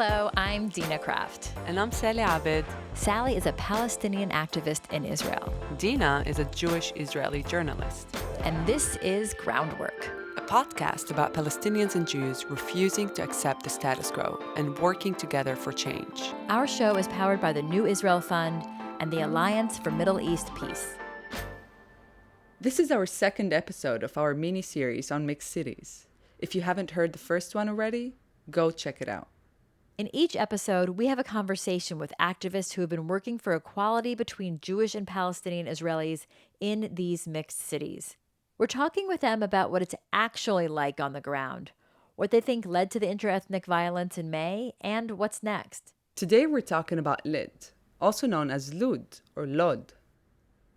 Hello, I'm Dina Kraft. And I'm Sally Abed. Sally is a Palestinian activist in Israel. Dina is a Jewish Israeli journalist. And this is Groundwork, a podcast about Palestinians and Jews refusing to accept the status quo and working together for change. Our show is powered by the New Israel Fund and the Alliance for Middle East Peace. This is our second episode of our mini-series on mixed cities. If you haven't heard the first one already, go check it out. In each episode, we have a conversation with activists who have been working for equality between Jewish and Palestinian Israelis in these mixed cities. We're talking with them about what it's actually like on the ground, what they think led to the interethnic violence in May, and what's next. Today we're talking about Lid, also known as Lud or Lod.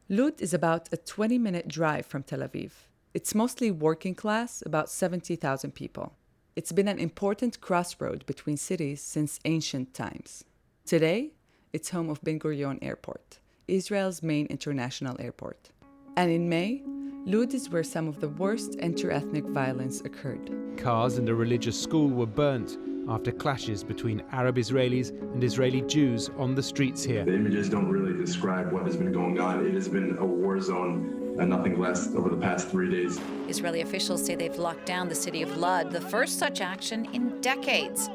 Lud is about a 20-minute drive from Tel Aviv. It's mostly working class, about 70,000 people. It's been an important crossroad between cities since ancient times. Today, it's home of Ben Gurion Airport, Israel's main international airport. And in May, Lud is where some of the worst interethnic violence occurred. Cars and a religious school were burnt after clashes between Arab Israelis and Israeli Jews on the streets here. The images don't really describe what has been going on. It has been a war zone and nothing less over the past 3 days. Israeli officials say they've locked down the city of Lud, the first such action in decades.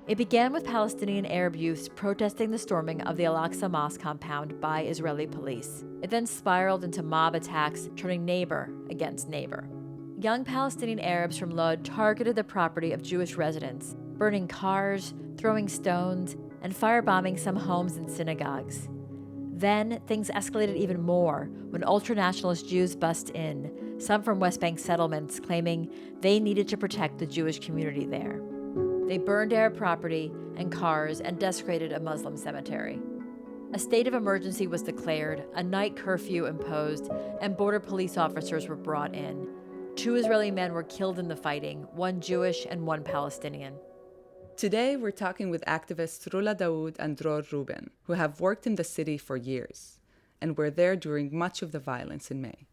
It began with Palestinian Arab youths protesting the storming of the Al-Aqsa Mosque compound by Israeli police. It then spiraled into mob attacks, turning neighbor against neighbor. Young Palestinian Arabs from Lod targeted the property of Jewish residents, burning cars, throwing stones, and firebombing some homes and synagogues. Then, things escalated even more when ultra-nationalist Jews bust in, some from West Bank settlements claiming they needed to protect the Jewish community there. They burned Arab property and cars and desecrated a Muslim cemetery. A state of emergency was declared, a night curfew imposed, and border police officers were brought in. 2 Israeli men were killed in the fighting, 1 Jewish and 1 Palestinian. Today, we're talking with activists Rula Daood and Dror Rubin, who have worked in the city for years, and were there during much of the violence in May.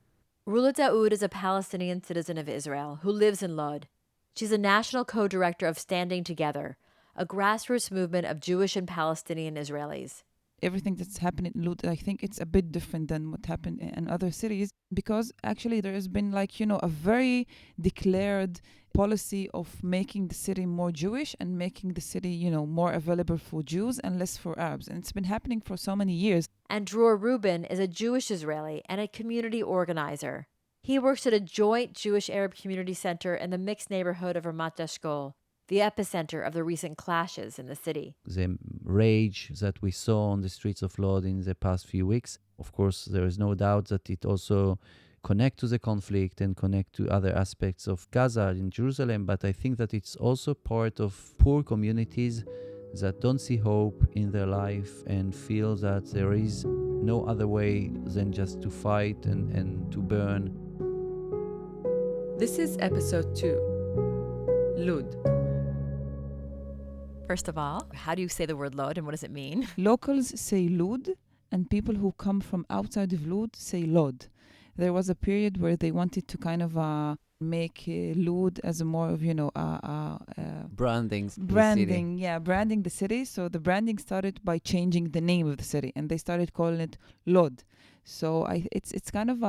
Rula Daood is a Palestinian citizen of Israel who lives in Lod. She's a national co-director of Standing Together, a grassroots movement of Jewish and Palestinian Israelis. Everything that's happened in Lod, I think it's a bit different than what happened in other cities, because actually there has been a very declared policy of making the city more Jewish and making the city, more available for Jews and less for Arabs. And it's been happening for so many years. And Dror Rubin is a Jewish Israeli and a community organizer. He works at a joint Jewish-Arab community center in the mixed neighborhood of Ramat Eshkol, the epicenter of the recent clashes in the city. The rage that we saw on the streets of Lod in the past few weeks, of course, there is no doubt that it also connects to the conflict and connect to other aspects of Gaza in Jerusalem, but I think that it's also part of poor communities that don't see hope in their life and feel that there is no other way than just to fight and to burn. This is episode 2, Lud. First of all, how do you say the word Lod and what does it mean? Locals say Lud, and people who come from outside of Lud say Lod. There was a period where they wanted to make Lud as a more of, branding the city. So the branding started by changing the name of the city, and they started calling it Lod. So it's kind of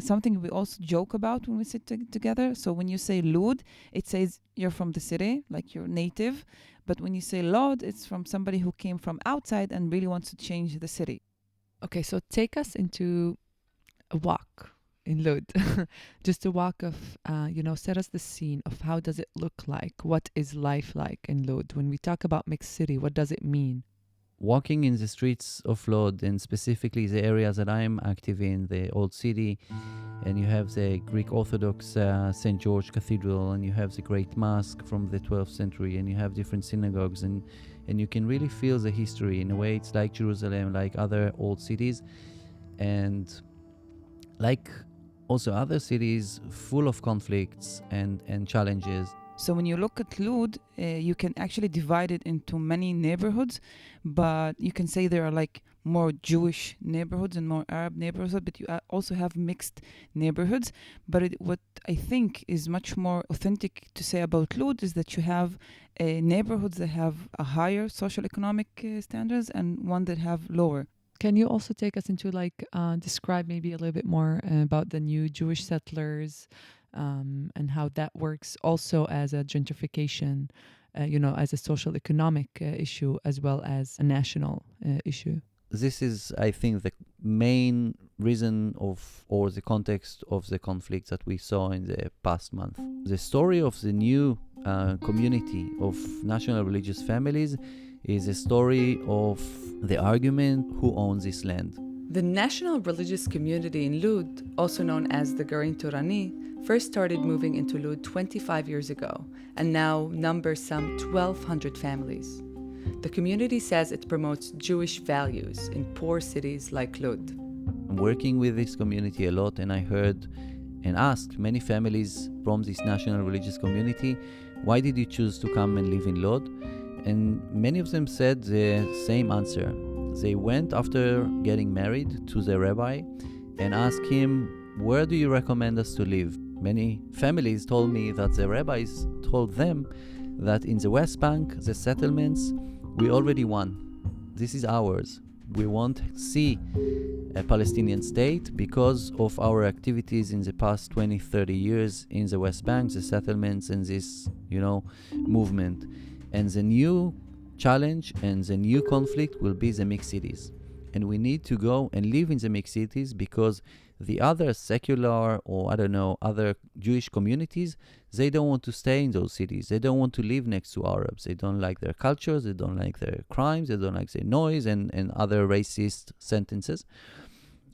something we also joke about when we sit together. So when you say Lud, it says you're from the city, like you're native. But when you say Lod, it's from somebody who came from outside and really wants to change the city. Okay, so take us into a walk in Lod. Just a walk of, set us the scene of how does it look like? What is life like in Lod? When we talk about mixed city, what does it mean? Walking in the streets of Lod, and specifically the areas that I'm active in, the old city, and you have the Greek Orthodox St. George Cathedral, and you have the Great Mosque from the 12th century, and you have different synagogues, and you can really feel the history. In a way, it's like Jerusalem, like other old cities, and like also other cities full of conflicts and challenges. So when you look at Lod, you can actually divide it into many neighborhoods, but you can say there are like more Jewish neighborhoods and more Arab neighborhoods, but you also have mixed neighborhoods. But what I think is much more authentic to say about Lod is that you have neighborhoods that have a higher social economic standards and one that have lower. Can you also take us into describe maybe a little bit more about the new Jewish settlers and how that works also as a gentrification, as a social economic issue as well as a national issue? This is, I think, the main reason or the context of the conflict that we saw in the past month. The story of the new community of national religious families is a story of the argument who owns this land. The national religious community in Lod, also known as the Garin Torani, first started moving into Lod 25 years ago and now numbers some 1,200 families. The community says it promotes Jewish values in poor cities like Lod. I'm working with this community a lot, and I heard and asked many families from this national religious community, why did you choose to come and live in Lod? And many of them said the same answer. They went after getting married to the rabbi and asked him, where do you recommend us to live? Many families told me that the rabbis told them that in the West Bank, the settlements, we already won. This is ours. We won't see a Palestinian state because of our activities in the past 20, 30 years in the West Bank, the settlements and this, movement. And the new challenge and the new conflict will be the mixed cities. And we need to go and live in the mixed cities because the other secular or other Jewish communities, they don't want to stay in those cities. They don't want to live next to Arabs. They don't like their cultures. They don't like their crimes. They don't like their noise and other racist sentences.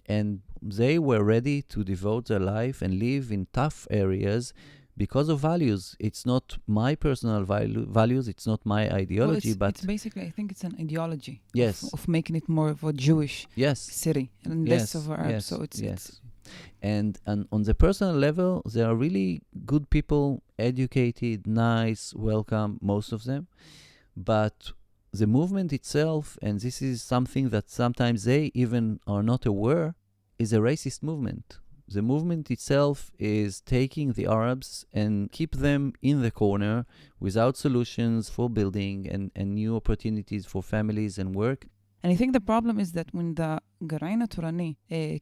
And they were ready to devote their life and live in tough areas because of values. It's not my personal values. It's not my ideology, but it's basically, I think it's an ideology. Yes. Of making it more of a Jewish city and less of Arab. Yes. So it's And on the personal level, they are really good people, educated, nice, welcome, most of them. But the movement itself, and this is something that sometimes they even are not aware, is a racist movement. The movement itself is taking the Arabs and keep them in the corner without solutions for building and new opportunities for families and work. And I think the problem is that when the Garin Torani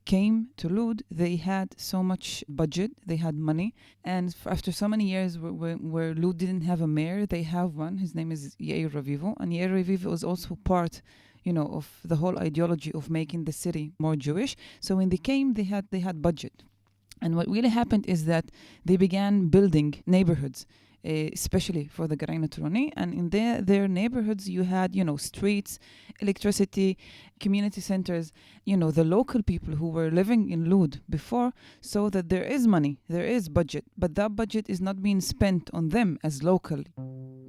came to Lod, they had so much budget, they had money, and after so many years where Lod didn't have a mayor, they have one. His name is Yair Ravivo, and Yair Ravivo was also part of the whole ideology of making the city more Jewish. So when they came, they had budget. And what really happened is that they began building neighborhoods, especially for the Garin Torani. And in their neighborhoods, you had, streets, electricity, community centers, the local people who were living in Lod before, so that there is money, there is budget, but that budget is not being spent on them as local.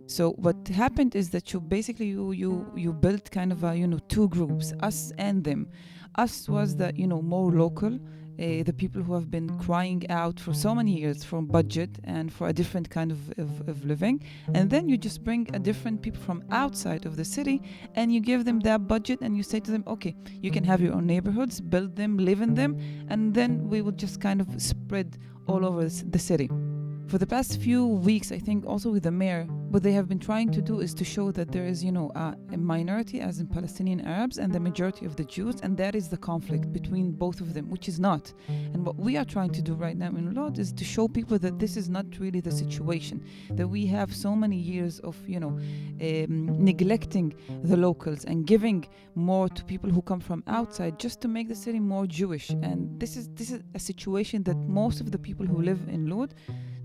So what happened is that you built kind of two groups, us and them. Us was the more local, the people who have been crying out for so many years for budget and for a different kind of living. And then you just bring a different people from outside of the city and you give them that budget and you say to them, okay, you can have your own neighborhoods, build them, live in them, and then we will just kind of spread all over the city. For the past few weeks, I think also with the mayor, what they have been trying to do is to show that there is, a minority as in Palestinian Arabs and the majority of the Jews, and that is the conflict between both of them, which is not. And what we are trying to do right now in Lod is to show people that this is not really the situation, that we have so many years of, neglecting the locals and giving more to people who come from outside just to make the city more Jewish. And this is a situation that most of the people who live in Lod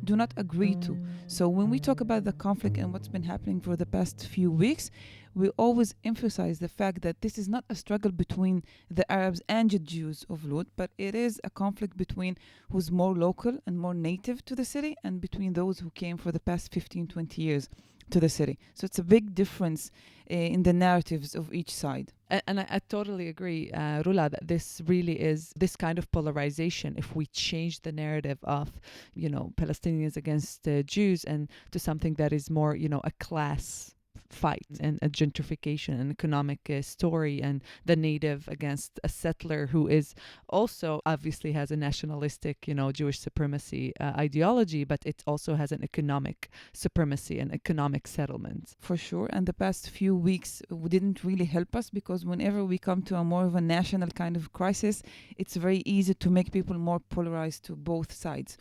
do not agree to. So when we talk about the conflict and what's been happening for the past few weeks, we always emphasize the fact that this is not a struggle between the Arabs and the Jews of Lod, but it is a conflict between who's more local and more native to the city and between those who came for the past 15, 20 years. to the city. So it's a big difference in the narratives of each side. And I totally agree, Rula, that this really is this kind of polarization. If we change the narrative of, Palestinians against Jews and to something that is more, a class fight and a gentrification and economic story, and the native against a settler who is also obviously has a nationalistic, Jewish supremacy ideology, but it also has an economic supremacy and economic settlement. For sure. And the past few weeks didn't really help us, because whenever we come to a more of a national kind of crisis, it's very easy to make people more polarized to both sides.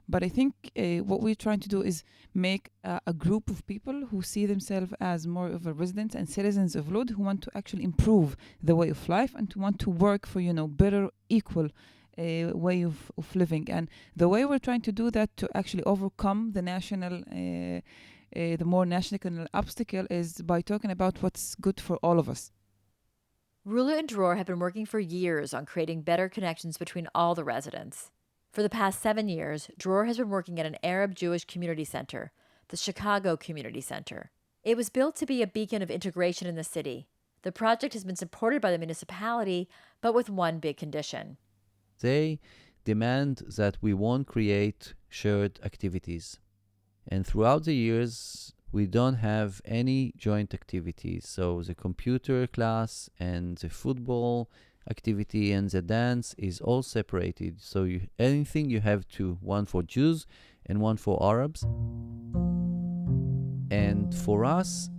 But I think what we're trying to do is make a group of people who see themselves as more of a residents and citizens of Lod, who want to actually improve the way of life and to want to work for, better, equal way of living. And the way we're trying to do that, to actually overcome the national, the more national obstacle, is by talking about what's good for all of us. Rula and Dror have been working for years on creating better connections between all the residents. For the past 7 years, Dror has been working at an Arab-Jewish community center, the Chicago Community Center. It was built to be a beacon of integration in the city. The project has been supported by the municipality, but with one big condition. They demand that we won't create shared activities. And throughout the years, we don't have any joint activities. So the computer class and the football activity and the dance is all separated. So anything you have one for Jews and one for Arabs. And for us,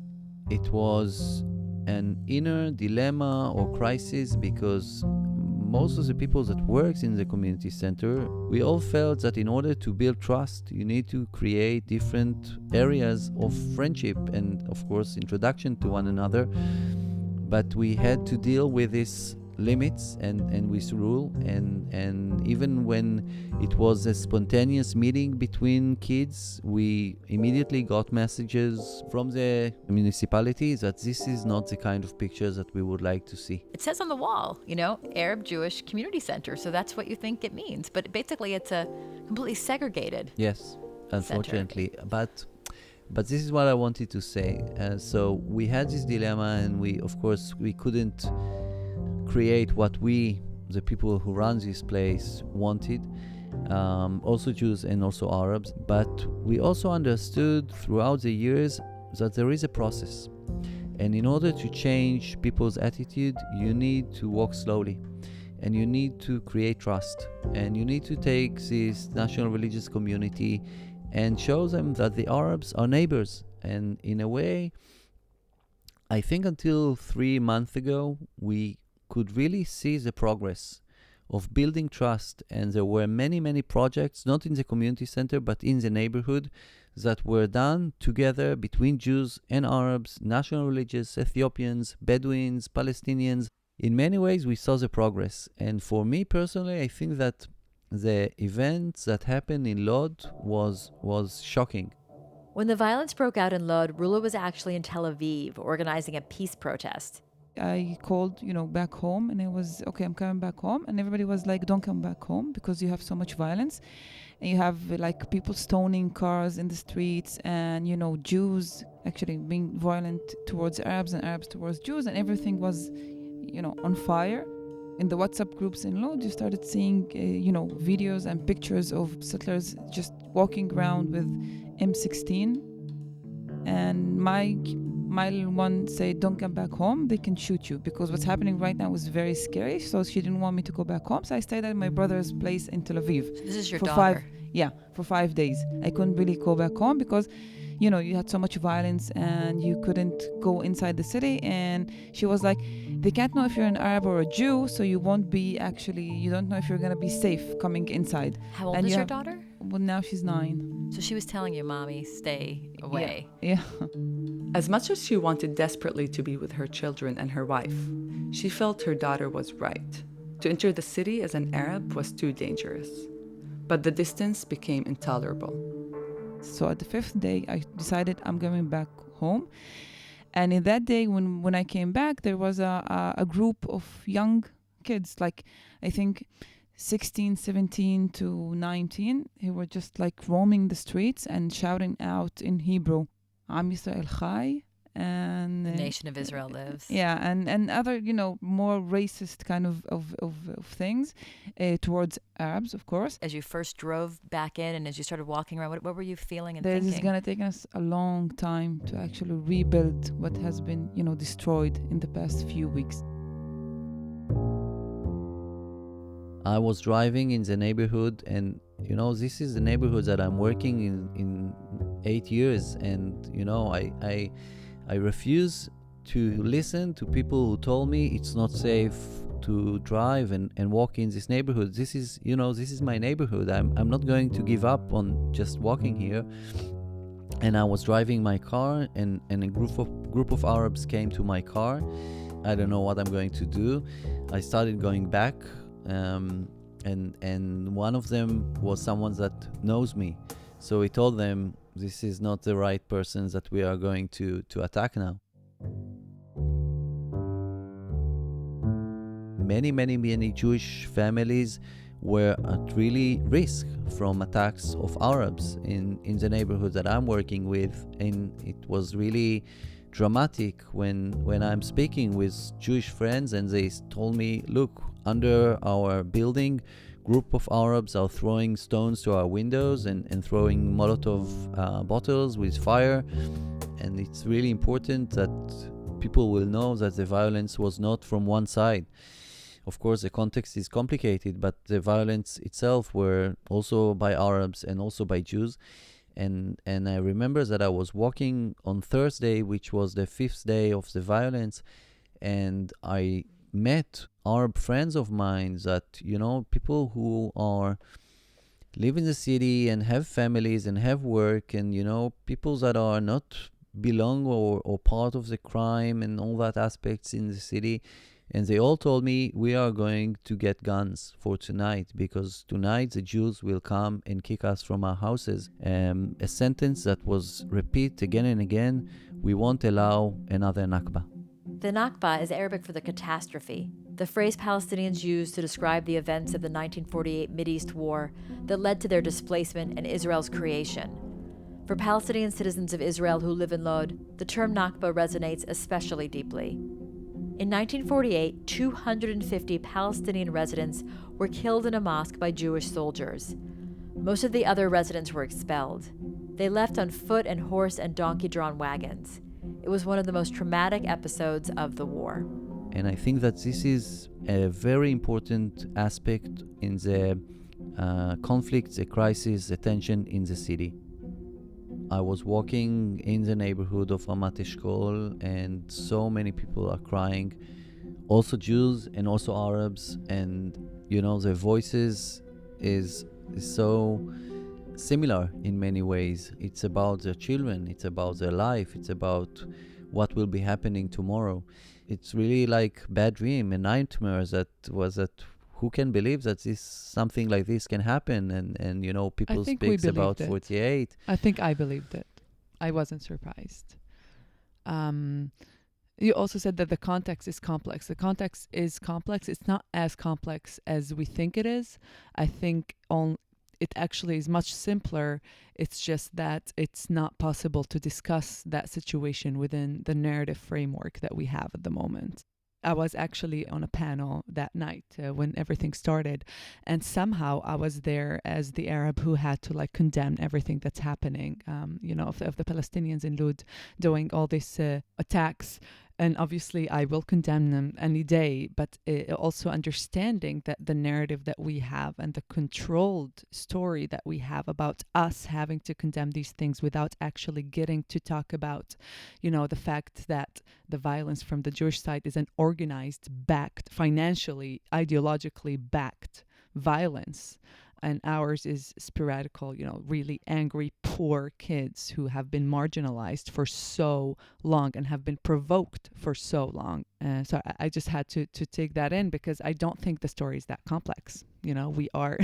it was an inner dilemma or crisis, because most of the people that works in the community center, we all felt that in order to build trust, you need to create different areas of friendship and, of course, introduction to one another. But we had to deal with this limits and with rule, and even when it was a spontaneous meeting between kids, we immediately got messages from the municipality that this is not the kind of pictures that we would like to see. It says on the wall, Arab Jewish Community Center, so that's what you think it means. But basically it's a completely segregated Yes, unfortunately. But this is what I wanted to say. So we had this dilemma, and we couldn't create what we, the people who run this place, wanted. Also Jews and also Arabs. But we also understood throughout the years that there is a process. And in order to change people's attitude, you need to walk slowly. And you need to create trust. And you need to take this national religious community and show them that the Arabs are neighbors. And in a way, I think until 3 months ago, we could really see the progress of building trust. And there were many, many projects, not in the community center, but in the neighborhood, that were done together between Jews and Arabs, national religious, Ethiopians, Bedouins, Palestinians. In many ways, we saw the progress. And for me personally, I think that the events that happened in Lod was shocking. When the violence broke out in Lod, Rula was actually in Tel Aviv organizing a peace protest. I called, back home, and it was, okay, I'm coming back home. And everybody was like, don't come back home because you have so much violence. And you have people stoning cars in the streets, and, Jews actually being violent towards Arabs and Arabs towards Jews, and everything was, on fire. In the WhatsApp groups in Lod, you started seeing, videos and pictures of settlers just walking around with M16. And my little one said, don't come back home, they can shoot you, because what's happening right now is very scary. So she didn't want me to go back home. So I stayed at my brother's place in Tel Aviv. So this is your daughter? For 5 days. I couldn't really go back home because, you had so much violence and you couldn't go inside the city. And she was like, they can't know if you're an Arab or a Jew, so you won't be you don't know if you're going to be safe coming inside. How old is your daughter? Well, now she's 9. So she was telling you, Mommy, stay away. Yeah. As much as she wanted desperately to be with her children and her wife, she felt her daughter was right. To enter the city as an Arab was too dangerous. But the distance became intolerable. So at the 5th day, I decided I'm going back home. And in that day, when I came back, there was a group of young kids, I think 16, 17 to 19, who were just roaming the streets and shouting out in Hebrew, Am Yisrael Chai, and The nation of Israel lives. yeah, and other, more racist kind of things towards Arabs, of course. As you first drove back in and as you started walking around, what were you feeling and This thinking? is going to take us a long time to actually rebuild what has been, destroyed in the past few weeks. I was driving in the neighborhood, and this is the neighborhood that I'm working in 8 years, and I refuse to listen to people who told me it's not safe to drive and walk in this neighborhood. This is my neighborhood. I'm not going to give up on just walking here. And I was driving my car, and a group of Arabs came to my car. I don't know what I'm going to do. I started going back, and one of them was someone that knows me. So he told them, this is not the right person that we are going to attack now. Many Jewish families were at really risk from attacks of Arabs in the neighborhood that I'm working with, and it was really dramatic when I'm speaking with Jewish friends and they told me, look, under our building, group of Arabs are throwing stones to our windows and throwing Molotov bottles with fire, and it's really important that people will know that the violence was not from one side. Of course, the context is complicated, but the violence itself were also by Arabs and also by Jews. And I remember that I was walking on Thursday, which was the 5th day of the violence, and I met Arab friends of mine that, people who live in the city and have families and have work, and, people that are not belong or part of the crime and all that aspects in the city. And they all told me, we are going to get guns for tonight, because tonight the Jews will come and kick us from our houses. A sentence that was repeated again and again, we won't allow another Nakba. The Nakba is Arabic for the catastrophe, the phrase Palestinians used to describe the events of the 1948 Mideast War that led to their displacement and Israel's creation. For Palestinian citizens of Israel who live in Lod, the term Nakba resonates especially deeply. In 1948, 250 Palestinian residents were killed in a mosque by Jewish soldiers. Most of the other residents were expelled. They left on foot and horse and donkey-drawn wagons. It was one of the most traumatic episodes of the war. And I think that this is a very important aspect in the conflict, the crisis, the tension in the city. I was walking in the neighborhood of Ramat Eshkol, and so many people are crying, also Jews and also Arabs, and their voices is so similar in many ways. It's about their children, it's about their life, it's about what will be happening tomorrow. It's really like bad dream, a nightmare that who can believe that something like this can happen? And people speak about 48. I think I believed it. I wasn't surprised. You also said that the context is complex. The context is complex. It's not as complex as we think it is. I think it actually is much simpler. It's just that it's not possible to discuss that situation within the narrative framework that we have at the moment. I was actually on a panel that night when everything started, and somehow I was there as the Arab who had to condemn everything that's happening, of the Palestinians in Lod doing all these attacks. And obviously I will condemn them any day, but also understanding that the narrative that we have and the controlled story that we have about us having to condemn these things without actually getting to talk about, the fact that the violence from the Jewish side is an organized, backed, financially, ideologically backed violence. And ours is sporadical, really angry, poor kids who have been marginalized for so long and have been provoked for so long. So I just had to take that in, because I don't think the story is that complex. We are,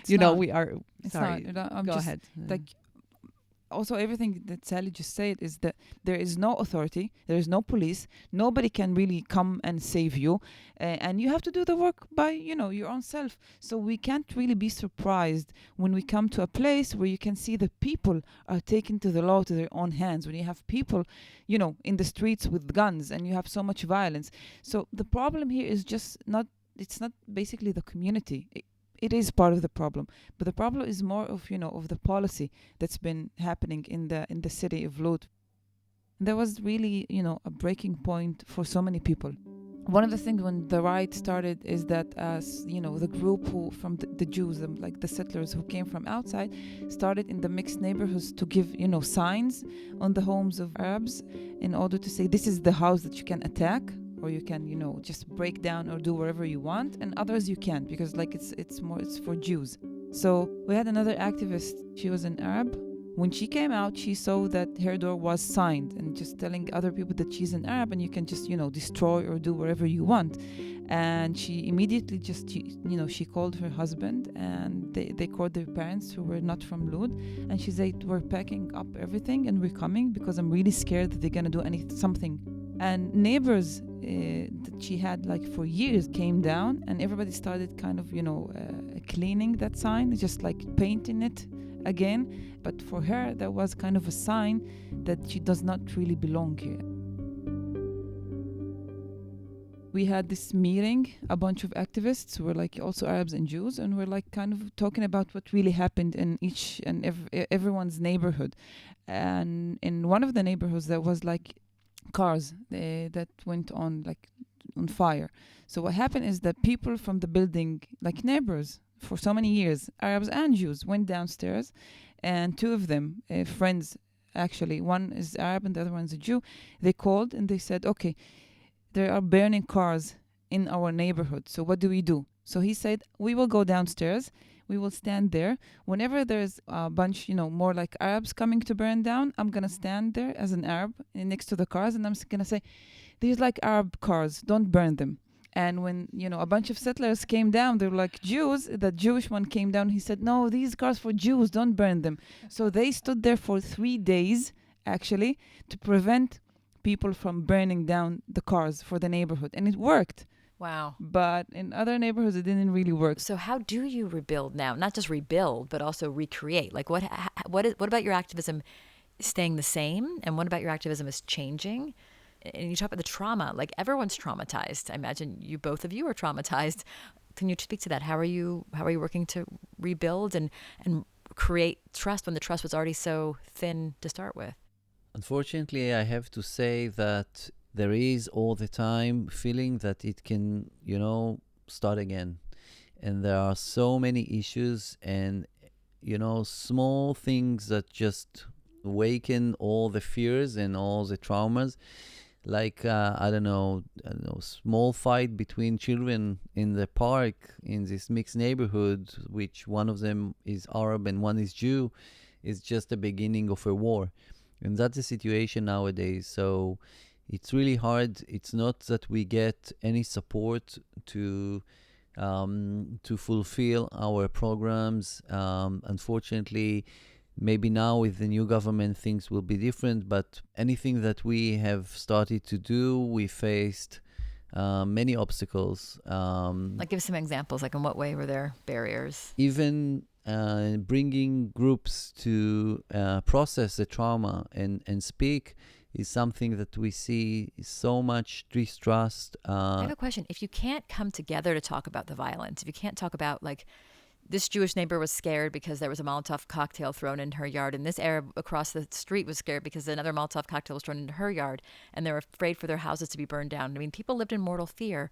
we are. Sorry, I'm go just, ahead. also everything that Sally just said is that there is no authority, there is no police, nobody can really come and save you, and you have to do the work by, your own self. So we can't really be surprised when we come to a place where you can see the people are taken to the law to their own hands, when you have people, in the streets with guns and you have so much violence. So the problem here is just it's not basically the community. It is part of the problem, but the problem is more of the policy that's been happening in the city of Lod. There was really a breaking point for so many people. One of the things when the riot started is that the group who from the Jews, like the settlers who came from outside, started in the mixed neighborhoods to give signs on the homes of Arabs in order to say this is the house that you can attack, or you can just break down or do whatever you want, and others you can't, because it's for Jews. So we had another activist. She was an Arab. When she came out, she saw that her door was signed and just telling other people that she's an Arab and you can just destroy or do whatever you want. And she immediately just she called her husband, and they called their parents who were not from Lod, and she said, we're packing up everything and we're coming because I'm really scared that they're gonna do something. And neighbors that she had for years came down, and everybody started kind of cleaning that sign, just painting it again. But for her, that was kind of a sign that she does not really belong here. We had this meeting, a bunch of activists who were also Arabs and Jews, and we're kind of talking about what really happened in each and everyone's neighborhood. And in one of the neighborhoods, there was cars that went on fire. So what happened is that people from the building, neighbors for so many years, Arabs and Jews, went downstairs, and two of them, friends actually, one is Arab and the other one's a Jew, they called and they said, okay, there are burning cars in our neighborhood, so what do we do? So he said, we will go downstairs, we will stand there. Whenever there's a bunch, more Arabs coming to burn down, I'm going to stand there as an Arab next to the cars, and I'm going to say, these Arab cars, don't burn them. And when, a bunch of settlers came down, they were Jews, the Jewish one came down, he said, no, these cars for Jews, don't burn them. So they stood there for 3 days, actually, to prevent people from burning down the cars for the neighborhood. And it worked. Wow. But in other neighborhoods, it didn't really work. So how do you rebuild now? Not just rebuild, but also recreate. What about your activism staying the same? And what about your activism is changing? And you talk about the trauma. Everyone's traumatized. I imagine both of you are traumatized. Can you speak to that? How are you working to rebuild and create trust when the trust was already so thin to start with? Unfortunately, I have to say that there is all the time feeling that it can, start again. And there are so many issues and, small things that just awaken all the fears and all the traumas. I don't know, small fight between children in the park in this mixed neighborhood, which one of them is Arab and one is Jew, is just the beginning of a war. And that's the situation nowadays. So it's really hard. It's not that we get any support to fulfill our programs. Unfortunately, maybe now with the new government things will be different, but anything that we have started to do, we faced many obstacles. Give some examples, in what way were there barriers? Even bringing groups to process the trauma and speak is something that we see so much distrust. I have a question. If you can't come together to talk about the violence, if you can't talk about this Jewish neighbor was scared because there was a Molotov cocktail thrown in her yard, and this Arab across the street was scared because another Molotov cocktail was thrown into her yard, and they were afraid for their houses to be burned down. I mean, people lived in mortal fear.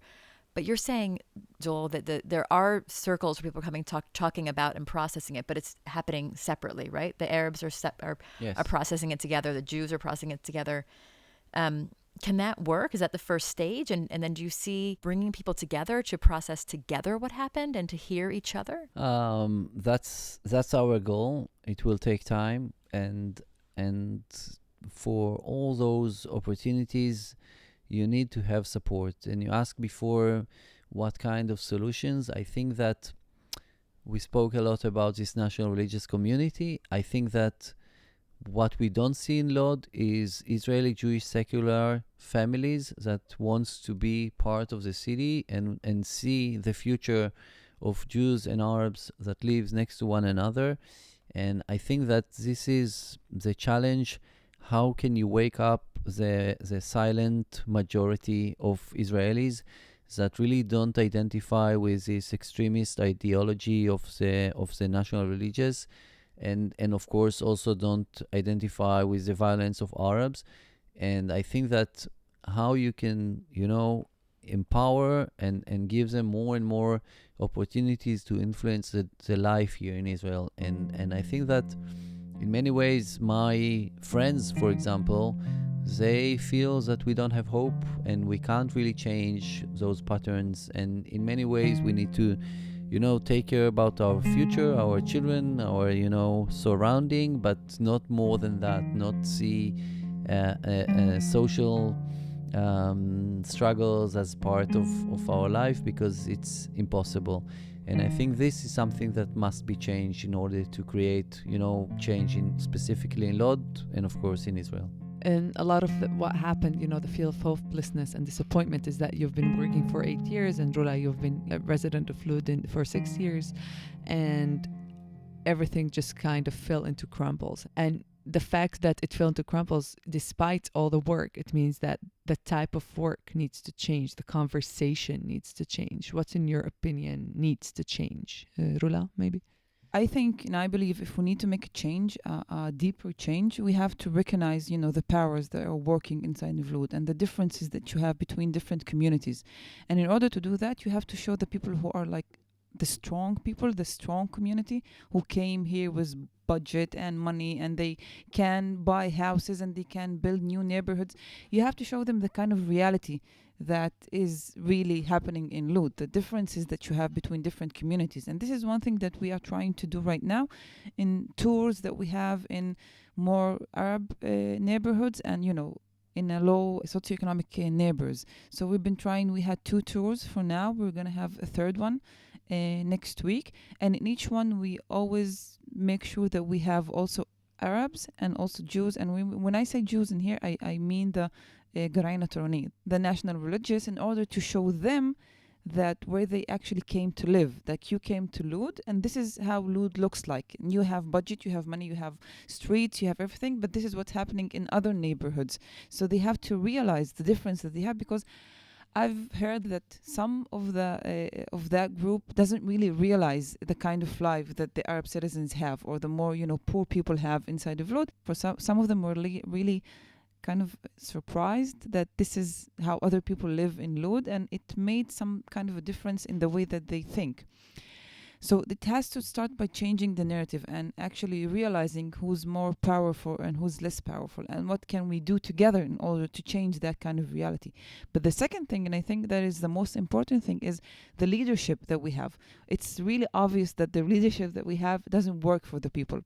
But you're saying, Joel, that there are circles where people are coming talking about and processing it, but it's happening separately, right? The Arabs are processing it together. The Jews are processing it together. Can that work? Is that the first stage? And then do you see bringing people together to process together what happened and to hear each other? That's our goal. It will take time, and for all those opportunities, you need to have support. And you asked before what kind of solutions. I think that we spoke a lot about this national religious community. I think that What we don't see in Lod is Israeli Jewish secular families that wants to be part of the city and see the future of Jews and Arabs that lives next to one another. And I think that this is the challenge. How can you wake up the silent majority of Israelis that really don't identify with this extremist ideology of the national religious, and of course also don't identify with the violence of Arabs. And I think that how you can, empower and give them more and more opportunities to influence the life here in Israel. And I think that in many ways, my friends, for example, they feel that we don't have hope and we can't really change those patterns. And in many ways, we need to, take care about our future, our children, our, surrounding, but not more than that, not see social struggles as part of our life, because it's impossible. And I think this is something that must be changed in order to create, change specifically in Lod and of course in Israel. And a lot of what happened, the feel of hopelessness and disappointment is that you've been working for 8 years, and Rula, you've been a resident of Lod for 6 years, and everything just kind of fell into crumbles. And the fact that it fell into crumbles despite all the work, it means that the type of work needs to change, the conversation needs to change. What, in your opinion, needs to change? Rula, maybe? I think, and I believe, if we need to make a change, a deeper change, we have to recognize, the powers that are working inside of Lod and the differences that you have between different communities. And in order to do that, you have to show the people who are like the strong people, the strong community who came here with budget and money, and they can buy houses and they can build new neighborhoods. You have to show them the kind of reality that is really happening in Lod, the differences that you have between different communities. And this is one thing that we are trying to do right now in tours that we have in more Arab neighborhoods and, in a low socioeconomic neighbors. So we've been trying, we had 2 tours for now. We're going to have a third one next week. And in each one, we always make sure that we have also Arabs and also Jews. And when I say Jews in here, I mean the Garayna Torani, the national religious, in order to show them that where they actually came to live, that you came to Lod, and this is how Lod looks like. And you have budget, you have money, you have streets, you have everything, but this is what's happening in other neighborhoods. So they have to realize the difference that they have, because I've heard that some of that group doesn't really realize the kind of life that the Arab citizens have, or the more poor people have inside of Lod. For some of them were really kind of surprised that this is how other people live in Lod, and it made some kind of a difference in the way that they think. So it has to start by changing the narrative and actually realizing who's more powerful and who's less powerful, and what can we do together in order to change that kind of reality. But the second thing, and I think that is the most important thing, is the leadership that we have. It's really obvious that the leadership that we have doesn't work for the people.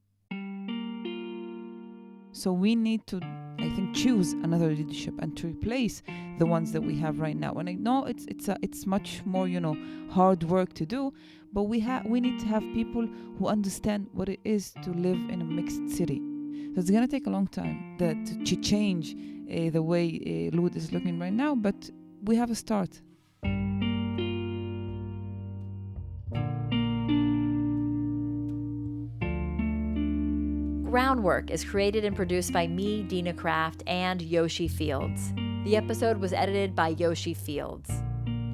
So we need to, I think, choose another leadership and to replace the ones that we have right now. And I know it's much more, hard work to do, but we need to have people who understand what it is to live in a mixed city. So it's going to take a long time to change the way Lod is looking right now, but we have a start. Groundwork is created and produced by me, Dina Kraft, and Yoshi Fields. The episode was edited by Yoshi Fields.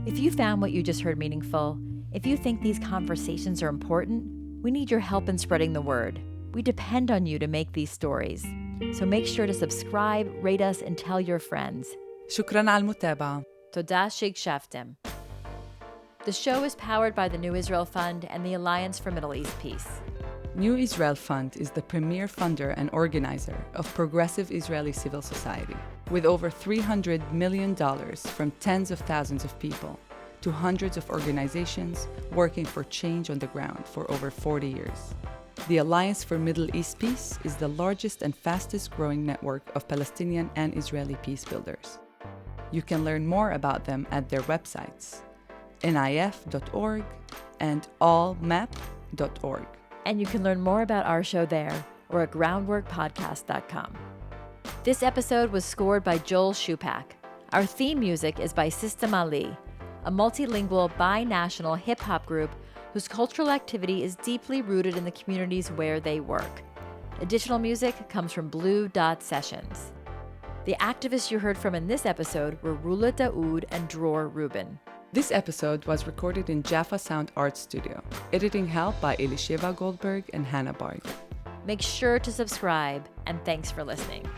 If you found what you just heard meaningful, if you think these conversations are important, we need your help in spreading the word. We depend on you to make these stories. So make sure to subscribe, rate us, and tell your friends. شكراً على المتابعة. Toda shigshaftem. The show is powered by the New Israel Fund and the Alliance for Middle East Peace. New Israel Fund is the premier funder and organizer of progressive Israeli civil society, with over $300 million from tens of thousands of people to hundreds of organizations working for change on the ground for over 40 years. The Alliance for Middle East Peace is the largest and fastest growing network of Palestinian and Israeli peace builders. You can learn more about them at their websites, nif.org and allmap.org. And you can learn more about our show there, or at groundworkpodcast.com. This episode was scored by Joel Shupak. Our theme music is by System Ali, a multilingual, bi-national hip-hop group whose cultural activity is deeply rooted in the communities where they work. Additional music comes from Blue Dot Sessions. The activists you heard from in this episode were Rula Daood and Dror Rubin. This episode was recorded in Jaffa Sound Art Studio. Editing help by Elisheva Goldberg and Hannah Bard. Make sure to subscribe, and thanks for listening.